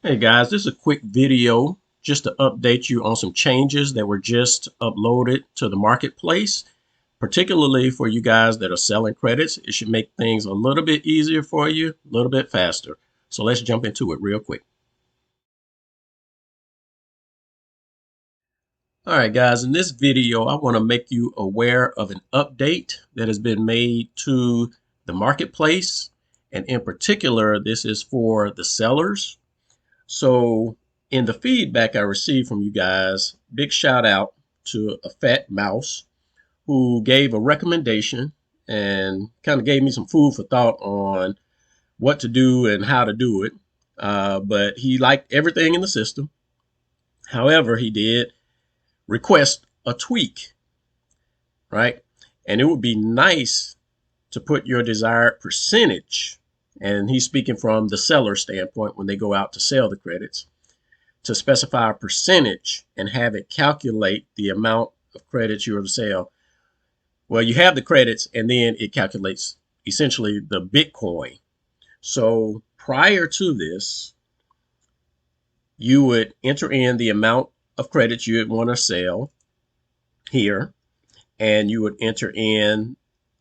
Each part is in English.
Hey guys, this is a quick video just to update you on some changes that were just uploaded to the marketplace, particularly for you guys that are selling credits. It should make things a little bit easier for you, a little bit faster. So let's jump into it real quick. All right, guys, in this video, I want to make you aware of an update that has been made to the marketplace. And in particular, this is for the sellers. So in the feedback I received from you guys, big shout out to a fat mouse who gave a recommendation and kind of gave me some food for thought on what to do and how to do it. But he liked everything in the system. However, he did request a tweak, right? And it would be nice to put your desired percentage, and he's speaking from the seller standpoint when they go out to sell the credits, to specify a percentage and have it calculate the amount of credits you are to sell. Well, you have the credits and then it calculates essentially the Bitcoin. So prior to this, you would enter in the amount of credits you would want to sell here, and you would enter in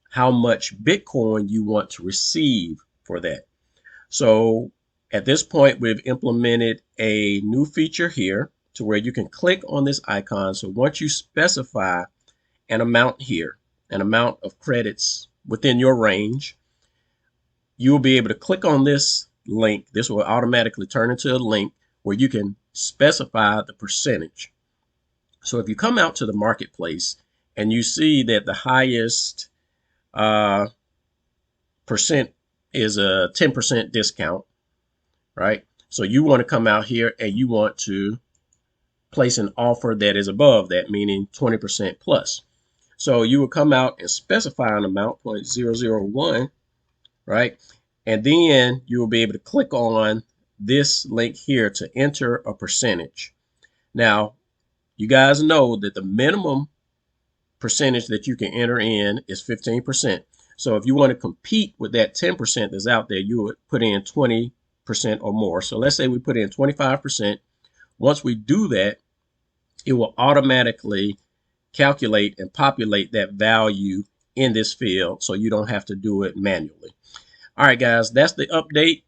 how much Bitcoin you want to receive for that. So at this point, we've implemented a new feature here to where you can click on this icon. So once you specify an amount here, an amount of credits within your range, you will be able to click on this link. This will automatically turn into a link where you can specify the percentage. So if you come out to the marketplace and you see that the highest percent is a 10% discount, right? So you want to come out here and you want to place an offer that is above that, meaning 20% plus. So you will come out and specify an amount, 0.001, right? And then you will be able to click on this link here to enter a percentage. Now, you guys know that the minimum percentage that you can enter in is 15%. So if you want to compete with that 10% that's out there, you would put in 20% or more. So let's say we put in 25%. Once we do that, it will automatically calculate and populate that value in this field, so you don't have to do it manually. All right, guys, that's the update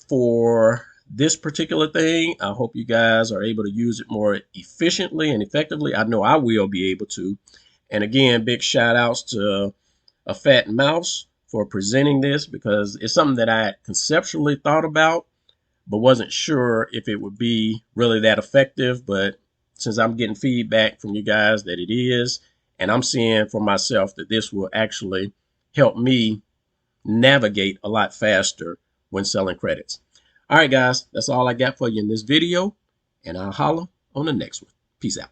for this particular thing. I hope you guys are able to use it more efficiently and effectively. I know I will be able to. And again, big shout outs to a fat mouse for presenting this, because it's something that I had conceptually thought about, but wasn't sure if it would be really that effective. But since I'm getting feedback from you guys that it is, and I'm seeing for myself that this will actually help me navigate a lot faster when selling credits. All right, guys, that's all I got for you in this video, and I'll holla on the next one. Peace out.